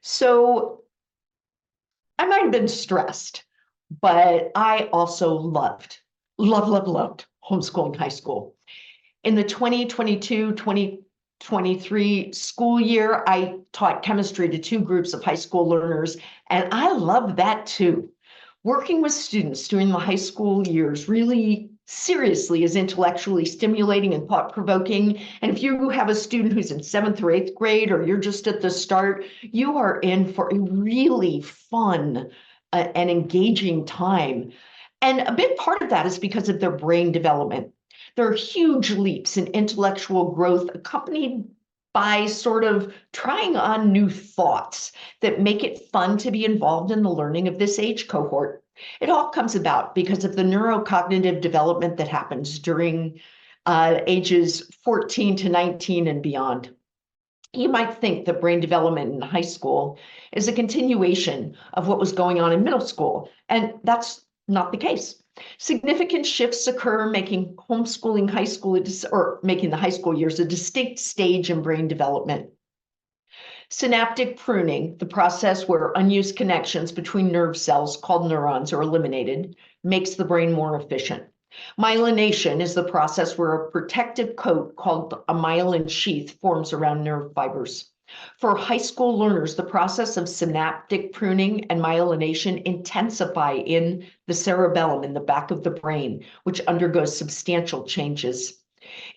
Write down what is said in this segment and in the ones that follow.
So I might have been stressed, but I also loved homeschooling high school. In the 2022-2023 school year, I taught chemistry to two groups of high school learners, and I love that too. Working with students during the high school years really seriously is intellectually stimulating and thought-provoking. And if you have a student who's in 7th or 8th grade, or you're just at the start, you are in for a really fun and engaging time. And a big part of that is because of their brain development. There are huge leaps in intellectual growth accompanied by sort of trying on new thoughts that make it fun to be involved in the learning of this age cohort. It all comes about because of the neurocognitive development that happens during ages 14 to 19 and beyond. You might think that brain development in high school is a continuation of what was going on in middle school, and that's not the case. Significant shifts occur, making homeschooling high school, or making the high school years a distinct stage in brain development. Synaptic pruning, the process where unused connections between nerve cells called neurons are eliminated, makes the brain more efficient. Myelination is the process where a protective coat called a myelin sheath forms around nerve fibers. For high school learners, the process of synaptic pruning and myelination intensify in the cerebellum in the back of the brain, which undergoes substantial changes.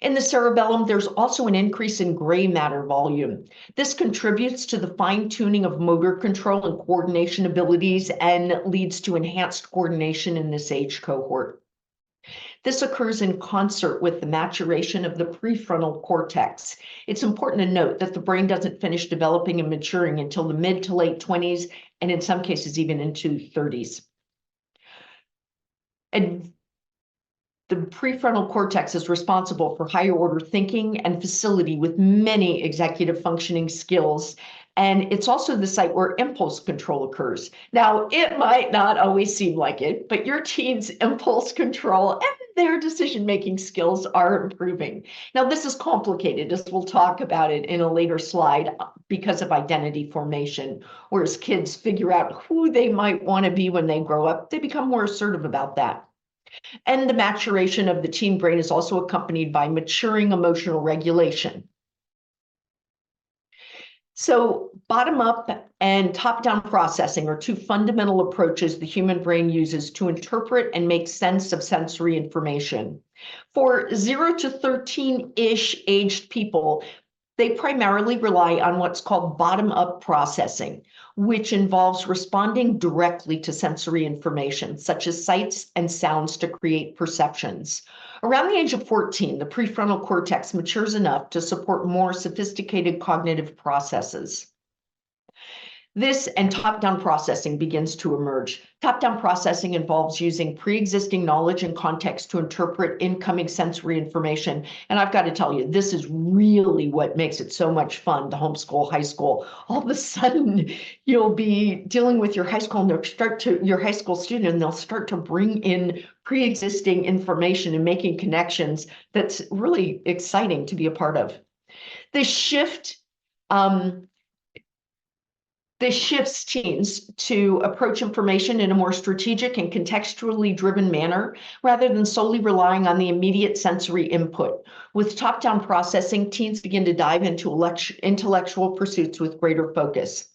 In the cerebellum, there's also an increase in gray matter volume. This contributes to the fine-tuning of motor control and coordination abilities and leads to enhanced coordination in this age cohort. This occurs in concert with the maturation of the prefrontal cortex. It's important to note that the brain doesn't finish developing and maturing until the mid to late 20s, and in some cases even into 30s. And the prefrontal cortex is responsible for higher order thinking and facility with many executive functioning skills. And it's also the site where impulse control occurs. Now, it might not always seem like it, but your teens' impulse control and their decision-making skills are improving. Now, this is complicated, as we'll talk about it in a later slide, because of identity formation. Whereas kids figure out who they might want to be when they grow up, they become more assertive about that. And the maturation of the teen brain is also accompanied by maturing emotional regulation. So bottom-up and top-down processing are two fundamental approaches the human brain uses to interpret and make sense of sensory information. For 0 to 13-ish aged people, they primarily rely on what's called bottom-up processing, which involves responding directly to sensory information, such as sights and sounds, to create perceptions. Around the age of 14, the prefrontal cortex matures enough to support more sophisticated cognitive processes. This and top-down processing begins to emerge. Top-down processing involves using pre-existing knowledge and context to interpret incoming sensory information. And I've got to tell you, this is really what makes it so much fun to homeschool high school. All of a sudden, you'll be dealing with your high school and your high school student, and they'll start to bring in pre-existing information and making connections. That's really exciting to be a part of. This shifts teens to approach information in a more strategic and contextually driven manner, rather than solely relying on the immediate sensory input. With top-down processing, teens begin to dive into intellectual pursuits with greater focus.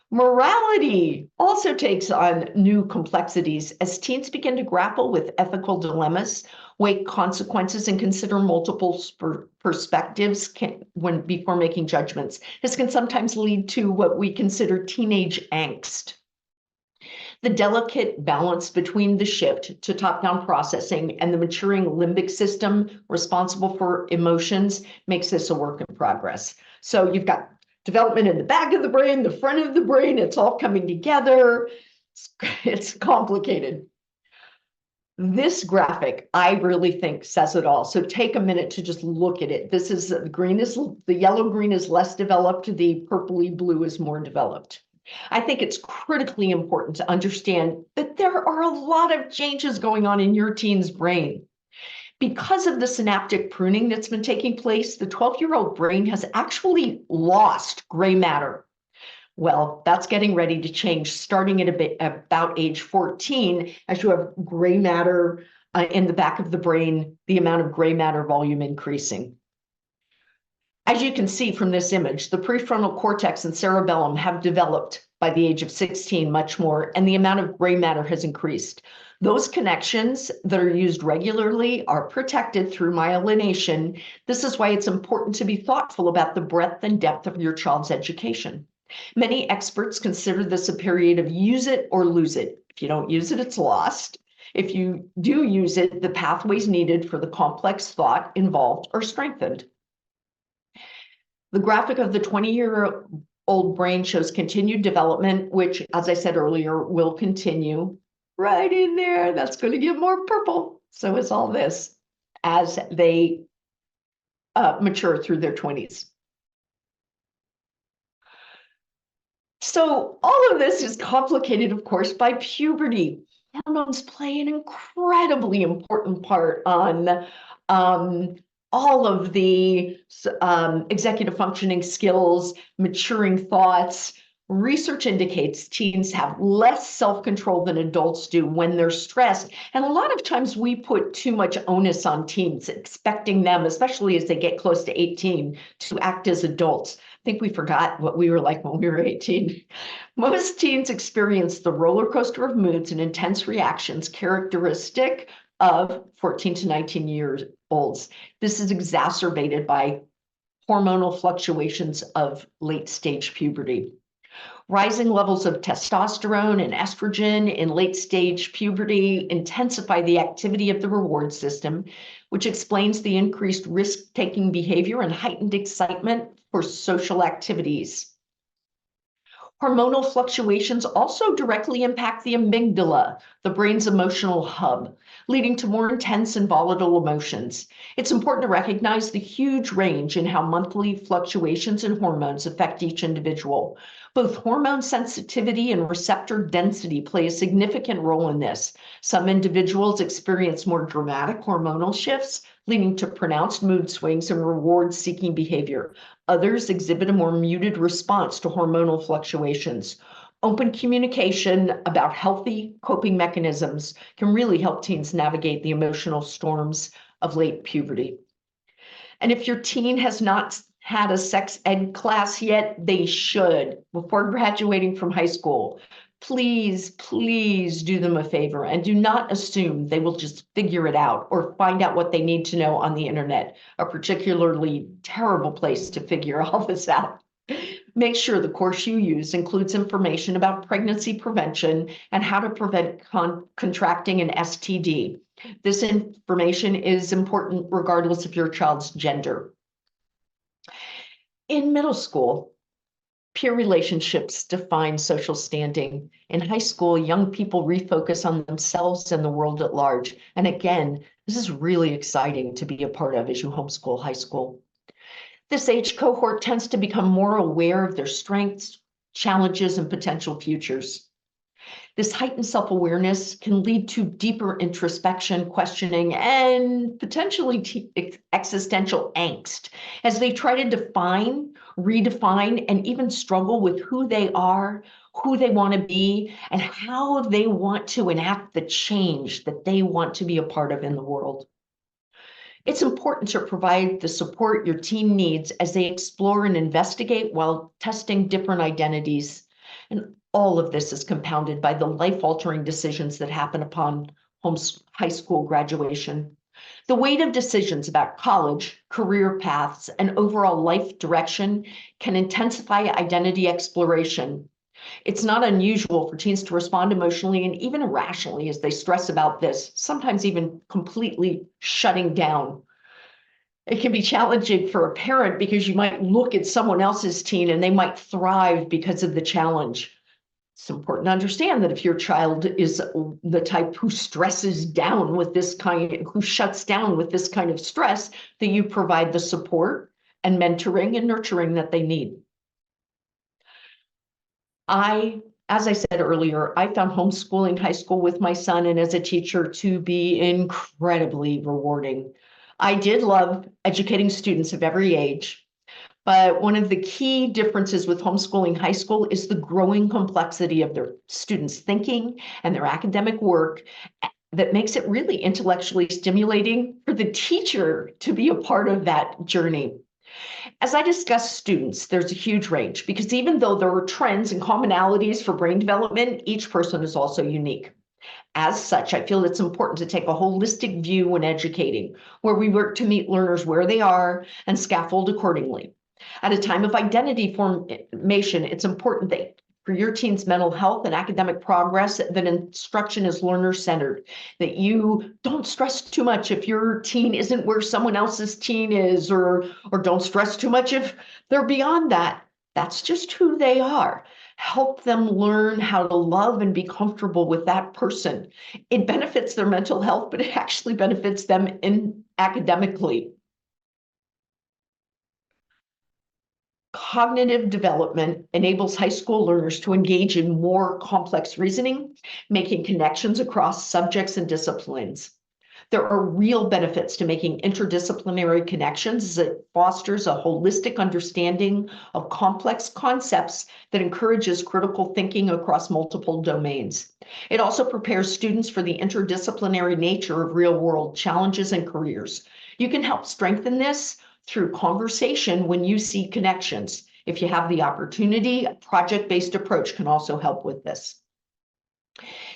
Morality also takes on new complexities as teens begin to grapple with ethical dilemmas, weigh consequences, and consider multiple perspectives before making judgments. This can sometimes lead to what we consider teenage angst. The delicate balance between the shift to top-down processing and the maturing limbic system responsible for emotions makes this a work in progress. So you've got development in the back of the brain, the front of the brain, it's all coming together. It's complicated. This graphic, I really think, says it all. So take a minute to just look at it. This is the yellow-green is less developed, the purpley blue is more developed. I think it's critically important to understand that there are a lot of changes going on in your teen's brain. Because of the synaptic pruning that's been taking place, the 12-year-old brain has actually lost gray matter. Well, that's getting ready to change starting at about age 14, as you have gray matter in the back of the brain, the amount of gray matter volume increasing. As you can see from this image, the prefrontal cortex and cerebellum have developed by the age of 16 much more, and the amount of gray matter has increased. Those connections that are used regularly are protected through myelination. This is why it's important to be thoughtful about the breadth and depth of your child's education. Many experts consider this a period of use it or lose it. If you don't use it, it's lost. If you do use it, the pathways needed for the complex thought involved are strengthened. The graphic of the 20-year-old brain shows continued development, which, as I said earlier, will continue right in there. That's going to give more purple. So is all this as they mature through their 20s. So all of this is complicated, of course, by puberty. Hormones play an incredibly important part on all of the executive functioning skills, maturing thoughts. Research indicates teens have less self-control than adults do when they're stressed. And a lot of times we put too much onus on teens, expecting them, especially as they get close to 18, to act as adults. I think we forgot what we were like when we were 18. Most teens experience the roller coaster of moods and intense reactions characteristic of 14 to 19 years olds. This is exacerbated by hormonal fluctuations of late stage puberty. Rising levels of testosterone and estrogen in late stage puberty intensify the activity of the reward system, which explains the increased risk-taking behavior and heightened excitement for social activities. Hormonal fluctuations also directly impact the amygdala, the brain's emotional hub, leading to more intense and volatile emotions. It's important to recognize the huge range in how monthly fluctuations in hormones affect each individual. Both hormone sensitivity and receptor density play a significant role in this. Some individuals experience more dramatic hormonal shifts, leading to pronounced mood swings and reward-seeking behavior. Others exhibit a more muted response to hormonal fluctuations. Open communication about healthy coping mechanisms can really help teens navigate the emotional storms of late puberty. And if your teen has not had a sex ed class yet, they should before graduating from high school. Please, please do them a favor and do not assume they will just figure it out or find out what they need to know on the internet, a particularly terrible place to figure all this out. Make sure the course you use includes information about pregnancy prevention and how to prevent contracting an STD. This information is important regardless of your child's gender. In middle school, peer relationships define social standing. In high school, young people refocus on themselves and the world at large. And again, this is really exciting to be a part of as you homeschool high school. This age cohort tends to become more aware of their strengths, challenges, and potential futures. This heightened self-awareness can lead to deeper introspection, questioning, and potentially existential angst as they try to define, redefine, and even struggle with who they are, who they want to be, and how they want to enact the change that they want to be a part of in the world. It's important to provide the support your teen needs as they explore and investigate while testing different identities. And all of this is compounded by the life-altering decisions that happen upon high school graduation. The weight of decisions about college, career paths, and overall life direction can intensify identity exploration. It's not unusual for teens to respond emotionally and even irrationally as they stress about this, sometimes even completely shutting down. It can be challenging for a parent because you might look at someone else's teen and they might thrive because of the challenge. It's important to understand that if your child is the type who stresses down with this kind, who shuts down with this kind of stress, that you provide the support and mentoring and nurturing that they need. As I said earlier, I found homeschooling high school with my son and as a teacher to be incredibly rewarding. I did love educating students of every age, But one of the key differences with homeschooling high school is the growing complexity of their students' thinking and their academic work that makes it really intellectually stimulating for the teacher to be a part of that journey. As I discuss students, there's a huge range because even though there are trends and commonalities for brain development, each person is also unique. As such, I feel it's important to take a holistic view when educating, where we work to meet learners where they are and scaffold accordingly. At a time of identity formation, it's important that for your teen's mental health and academic progress, that instruction is learner-centered, that you don't stress too much if your teen isn't where someone else's teen is, or don't stress too much if they're beyond that. That's just who they are. Help them learn how to love and be comfortable with that person. It benefits their mental health, but it actually benefits them academically. Cognitive development enables high school learners to engage in more complex reasoning, making connections across subjects and disciplines. There are real benefits to making interdisciplinary connections as it fosters a holistic understanding of complex concepts that encourages critical thinking across multiple domains. It also prepares students for the interdisciplinary nature of real-world challenges and careers. You can help strengthen this through conversation when you see connections. If you have the opportunity, a project-based approach can also help with this.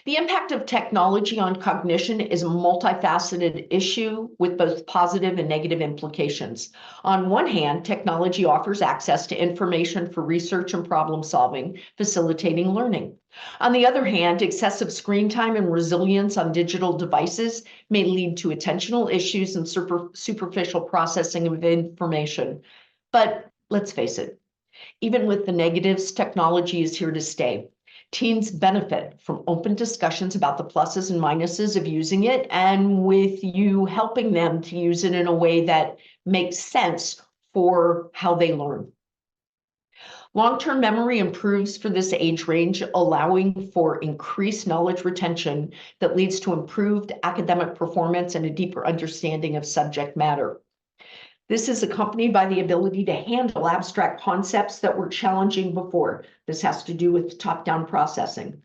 The impact of technology on cognition is a multifaceted issue with both positive and negative implications. On one hand, technology offers access to information for research and problem solving, facilitating learning. On the other hand, excessive screen time and resilience on digital devices may lead to attentional issues and superficial processing of information. But let's face it, even with the negatives, technology is here to stay. Teens benefit from open discussions about the pluses and minuses of using it, and with you helping them to use it in a way that makes sense for how they learn. Long-term memory improves for this age range, allowing for increased knowledge retention that leads to improved academic performance and a deeper understanding of subject matter. This is accompanied by the ability to handle abstract concepts that were challenging before. This has to do with top-down processing.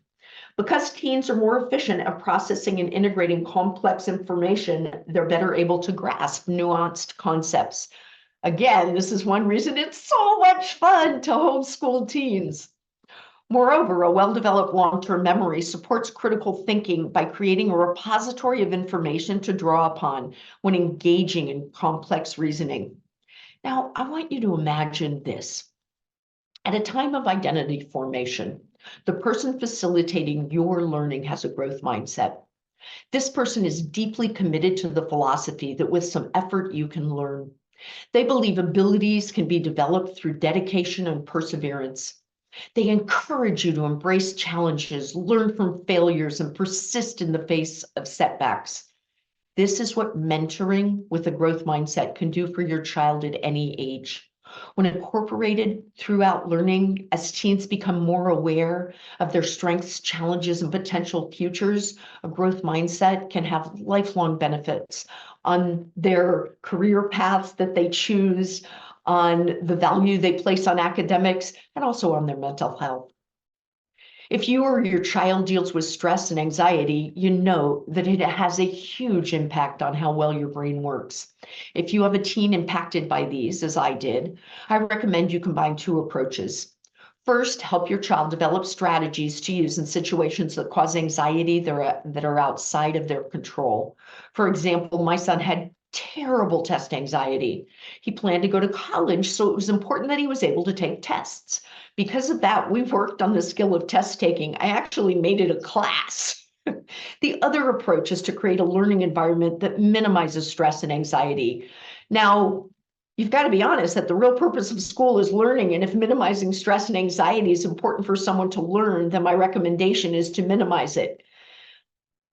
Because teens are more efficient at processing and integrating complex information, they're better able to grasp nuanced concepts. Again, this is one reason it's so much fun to homeschool teens. Moreover, a well-developed long-term memory supports critical thinking by creating a repository of information to draw upon when engaging in complex reasoning. Now, I want you to imagine this. At a time of identity formation, the person facilitating your learning has a growth mindset. This person is deeply committed to the philosophy that with some effort you can learn. They believe abilities can be developed through dedication and perseverance. They encourage you to embrace challenges, learn from failures, and persist in the face of setbacks. This is what mentoring with a growth mindset can do for your child at any age. When incorporated throughout learning, as teens become more aware of their strengths, challenges, and potential futures, a growth mindset can have lifelong benefits on their career paths that they choose, on the value they place on academics, and also on their mental health. If you or your child deals with stress and anxiety, you know that it has a huge impact on how well your brain works. If you have a teen impacted by these, as I did, I recommend you combine two approaches. First, help your child develop strategies to use in situations that cause anxiety that are outside of their control. For example, my son had terrible test anxiety. He planned to go to college, so it was important that he was able to take tests. Because of that, we worked on the skill of test taking. I actually made it a class. The other approach is to create a learning environment that minimizes stress and anxiety. Now, you've got to be honest that the real purpose of school is learning, and if minimizing stress and anxiety is important for someone to learn, then my recommendation is to minimize it.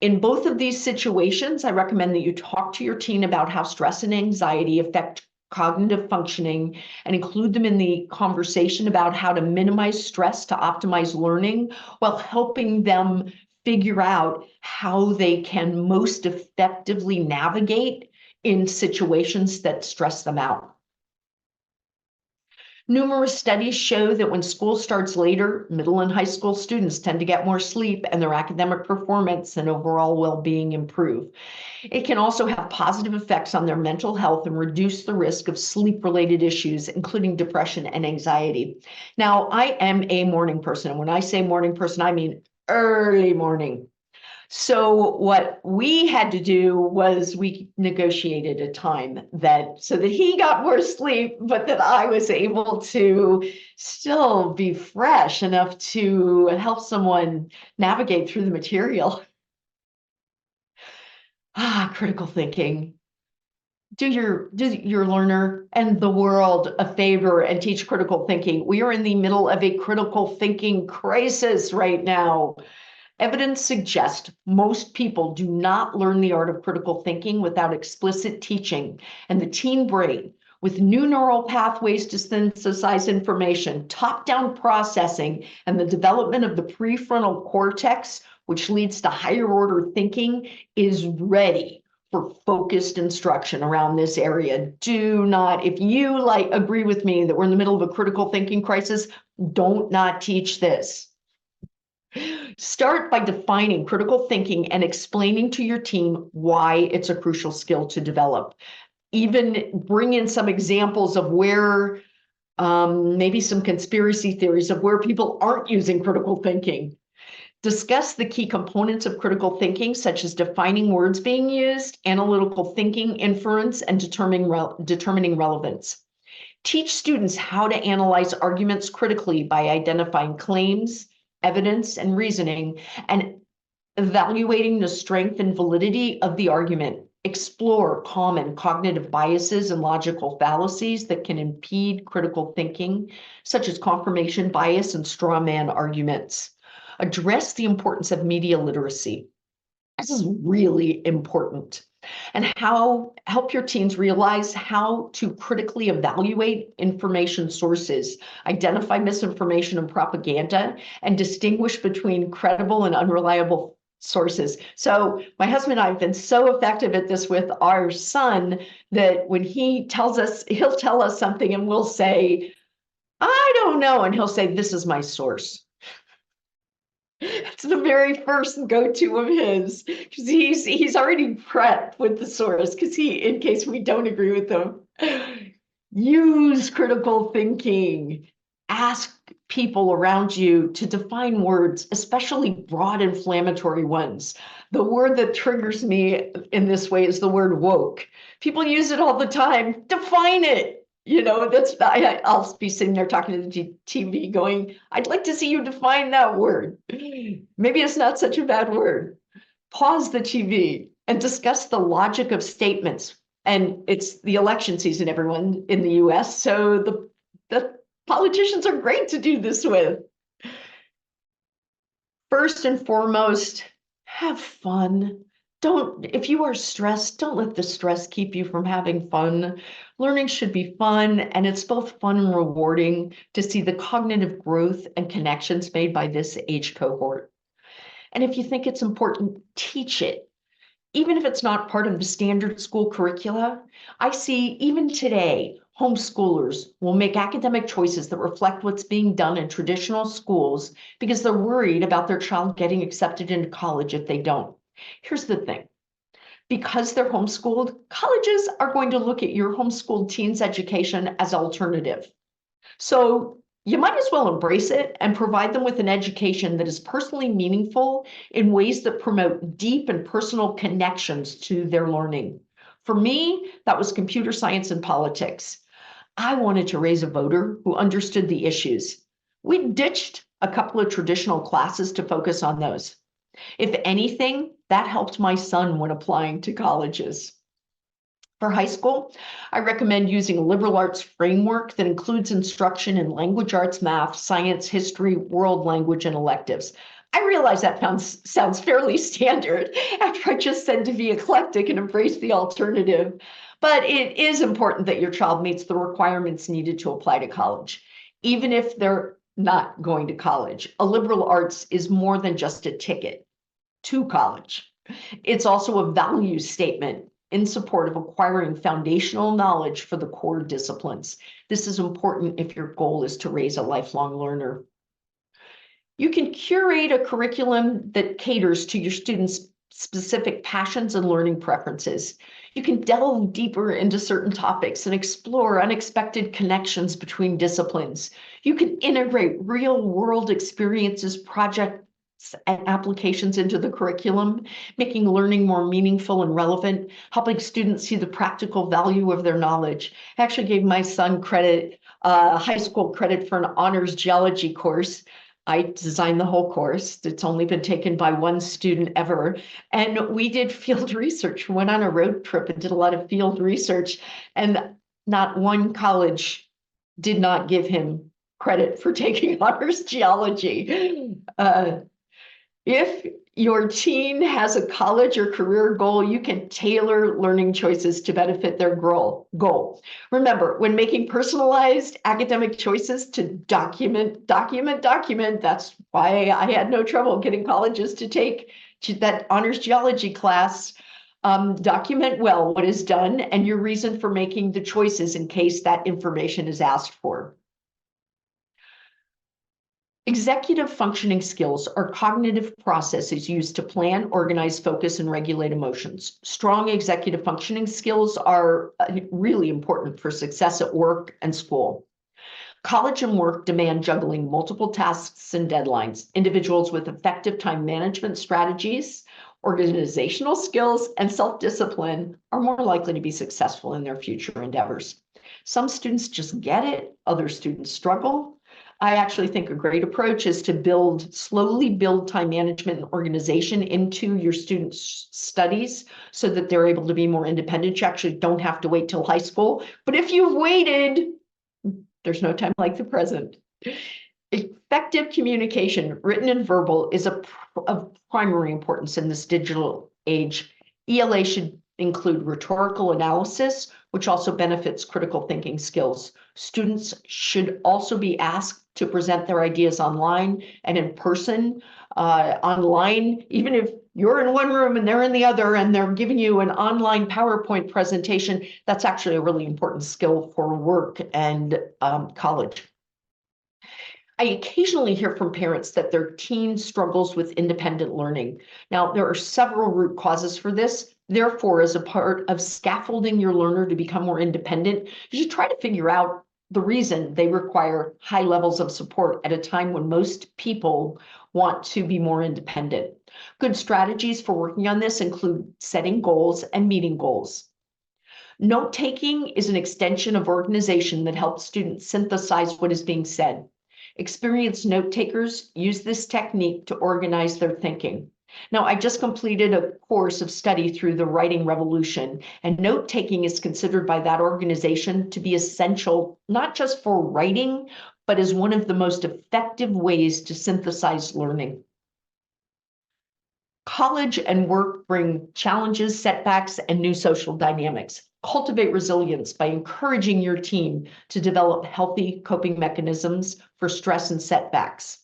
In both of these situations, I recommend that you talk to your teen about how stress and anxiety affect cognitive functioning and include them in the conversation about how to minimize stress to optimize learning while helping them figure out how they can most effectively navigate in situations that stress them out. Numerous studies show that when school starts later, middle and high school students tend to get more sleep and their academic performance and overall well-being improve. It can also have positive effects on their mental health and reduce the risk of sleep-related issues, including depression and anxiety. Now, I am a morning person, and when I say morning person, I mean early morning. So what we had to do was we negotiated a time so that he got more sleep, but that I was able to still be fresh enough to help someone navigate through the material. Critical thinking. Do your learner and the world a favor and teach critical thinking. We are in the middle of a critical thinking crisis right now. Evidence suggests most people do not learn the art of critical thinking without explicit teaching, and the teen brain, with new neural pathways to synthesize information, top-down processing, and the development of the prefrontal cortex, which leads to higher order thinking, is ready for focused instruction around this area. Do not, if you agree with me that we're in the middle of a critical thinking crisis, don't not teach this. Start by defining critical thinking and explaining to your team why it's a crucial skill to develop. Even bring in some examples of where, maybe some conspiracy theories of where people aren't using critical thinking. Discuss the key components of critical thinking, such as defining words being used, analytical thinking, inference, and determining relevance. Teach students how to analyze arguments critically by identifying claims, evidence, and reasoning, and evaluating the strength and validity of the argument. Explore common cognitive biases and logical fallacies that can impede critical thinking, such as confirmation bias and straw man arguments. Address the importance of media literacy. This is really important. And help your teens realize how to critically evaluate information sources, identify misinformation and propaganda, and distinguish between credible and unreliable sources. So my husband and I have been so effective at this with our son that when he tells us, he'll tell us something and we'll say, I don't know. And he'll say, this is my source. It's the very first go-to of his, because he's already prepped with the source, because in case we don't agree with them. Use critical thinking. Ask people around you to define words, especially broad inflammatory ones. The word that triggers me in this way is the word woke. People use it all the time. Define it. I'll be sitting there talking to the TV going, I'd like to see you define that word. Maybe it's not such a bad word. Pause the TV and discuss the logic of statements. And it's the election season, everyone, in the US. So the politicians are great to do this with. First and foremost, have fun. If you are stressed, don't let the stress keep you from having fun. Learning should be fun, and it's both fun and rewarding to see the cognitive growth and connections made by this age cohort. And if you think it's important, teach it. Even if it's not part of the standard school curricula, I see even today, homeschoolers will make academic choices that reflect what's being done in traditional schools because they're worried about their child getting accepted into college if they don't. Here's the thing. Because they're homeschooled, colleges are going to look at your homeschooled teen's education as alternative. So you might as well embrace it and provide them with an education that is personally meaningful in ways that promote deep and personal connections to their learning. For me, that was computer science and politics. I wanted to raise a voter who understood the issues. We ditched a couple of traditional classes to focus on those. If anything, that helped my son when applying to colleges. For high school, I recommend using a liberal arts framework that includes instruction in language arts, math, science, history, world language, and electives. I realize that sounds fairly standard after I just said to be eclectic and embrace the alternative, but it is important that your child meets the requirements needed to apply to college, even if they're not going to college. A liberal arts is more than just a ticket to college. It's also a value statement in support of acquiring foundational knowledge for the core disciplines. This is important if your goal is to raise a lifelong learner. You can curate a curriculum that caters to your students' specific passions and learning preferences. You can delve deeper into certain topics and explore unexpected connections between disciplines. You can integrate real-world experiences, projects, and applications into the curriculum, making learning more meaningful and relevant, helping students see the practical value of their knowledge. I actually gave my son high school credit for an honors geology course. I designed the whole course. It's only been taken by one student ever. And we did field research, went on a road trip and did a lot of field research. And not one college did not give him credit for taking honors geology. If your teen has a college or career goal, you can tailor learning choices to benefit their goal. Remember, when making personalized academic choices, to document. That's why I had no trouble getting colleges to take that honors geology class. Document well what is done and your reason for making the choices in case that information is asked for. Executive functioning skills are cognitive processes used to plan, organize, focus, and regulate emotions. Strong executive functioning skills are really important for success at work and school. College and work demand juggling multiple tasks and deadlines. Individuals with effective time management strategies, organizational skills, and self-discipline are more likely to be successful in their future endeavors. Some students just get it, other students struggle. I actually think a great approach is to slowly build time management and organization into your students' studies so that they're able to be more independent. You actually don't have to wait till high school, but if you've waited, there's no time like the present. Effective communication, written and verbal, is of primary importance in this digital age. ELA should include rhetorical analysis, which also benefits critical thinking skills. Students should also be asked to present their ideas online and in person. Online, even if you're in one room and they're in the other and they're giving you an online PowerPoint presentation, that's actually a really important skill for work and college. I occasionally hear from parents that their teen struggles with independent learning. Now, there are several root causes for this. Therefore, as a part of scaffolding your learner to become more independent, you should try to figure out the reason they require high levels of support at a time when most people want to be more independent. Good strategies for working on this include setting goals and meeting goals. Note-taking is an extension of organization that helps students synthesize what is being said. Experienced note-takers use this technique to organize their thinking. Now, I just completed a course of study through the writing revolution, and note-taking is considered by that organization to be essential, not just for writing, but as one of the most effective ways to synthesize learning. College and work bring challenges, setbacks, and new social dynamics. Cultivate resilience by encouraging your team to develop healthy coping mechanisms for stress and setbacks.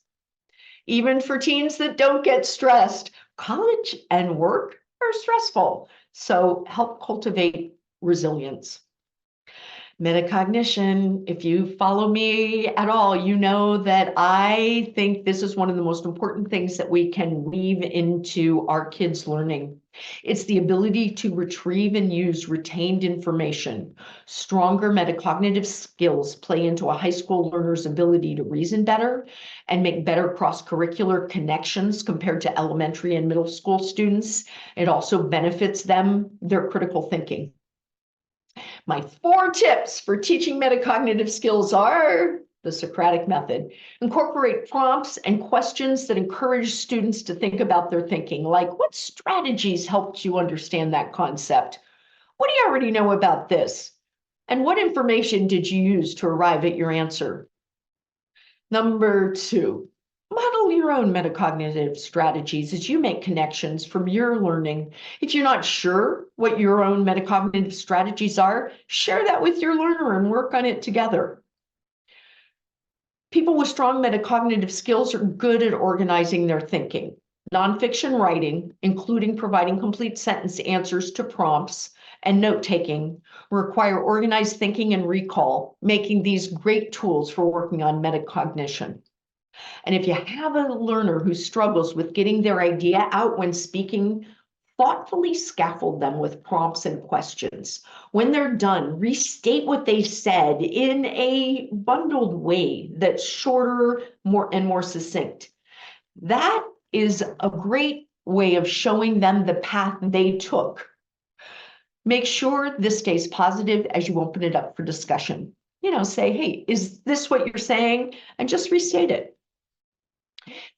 Even for teens that don't get stressed, college and work are stressful. So help cultivate resilience. Metacognition, if you follow me at all, you know that I think this is one of the most important things that we can weave into our kids' learning. It's the ability to retrieve and use retained information. Stronger metacognitive skills play into a high school learner's ability to reason better and make better cross-curricular connections compared to elementary and middle school students. It also benefits them, their critical thinking. My 4 tips for teaching metacognitive skills are the Socratic method. Incorporate prompts and questions that encourage students to think about their thinking, like what strategies helped you understand that concept? What do you already know about this? And what information did you use to arrive at your answer? Number 2, model your own metacognitive strategies as you make connections from your learning. If you're not sure what your own metacognitive strategies are, share that with your learner and work on it together. People with strong metacognitive skills are good at organizing their thinking. Nonfiction writing, including providing complete sentence answers to prompts, and note-taking require organized thinking and recall, making these great tools for working on metacognition. And if you have a learner who struggles with getting their idea out when speaking, thoughtfully scaffold them with prompts and questions. When they're done, restate what they said in a bundled way that's shorter, more succinct. That is a great way of showing them the path they took. Make sure this stays positive as you open it up for discussion. Say, hey, is this what you're saying? And just restate it.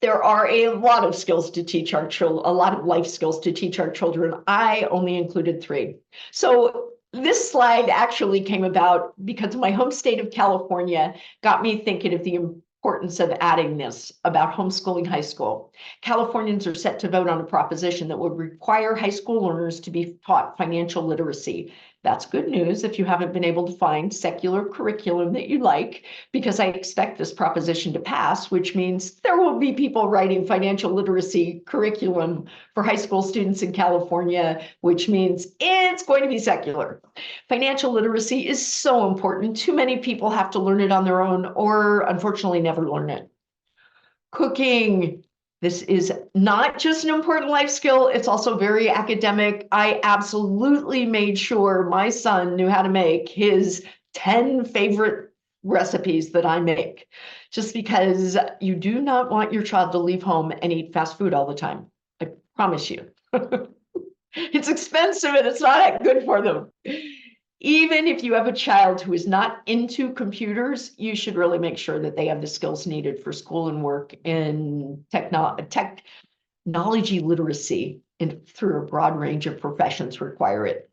There are a lot of skills to teach our children, a lot of life skills to teach our children. I only included 3. So this slide actually came about because my home state of California got me thinking of the importance of adding this about homeschooling high school. Californians are set to vote on a proposition that would require high school learners to be taught financial literacy. That's good news if you haven't been able to find secular curriculum that you like, because I expect this proposition to pass, which means there will be people writing financial literacy curriculum for high school students in California, which means it's going to be secular. Financial literacy is so important. Too many people have to learn it on their own or unfortunately never learn it. Cooking. This is not just an important life skill, it's also very academic. I absolutely made sure my son knew how to make his 10 favorite recipes that I make, just because you do not want your child to leave home and eat fast food all the time. I promise you. It's expensive and it's not good for them. Even if you have a child who is not into computers, you should really make sure that they have the skills needed for school and work in technology literacy and through a broad range of professions require it.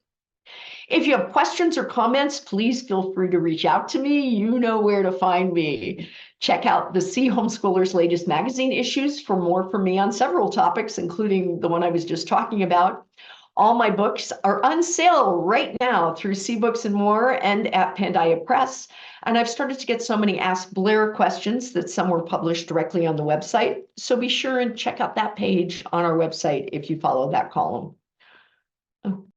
If you have questions or comments, please feel free to reach out to me. You know where to find me. Check out the SEA Homeschoolers' latest magazine issues for more from me on several topics, including the one I was just talking about. All my books are on sale right now through C-Books and More and at Pandia Press. And I've started to get so many Ask Blair questions that some were published directly on the website. So be sure and check out that page on our website if you follow that column.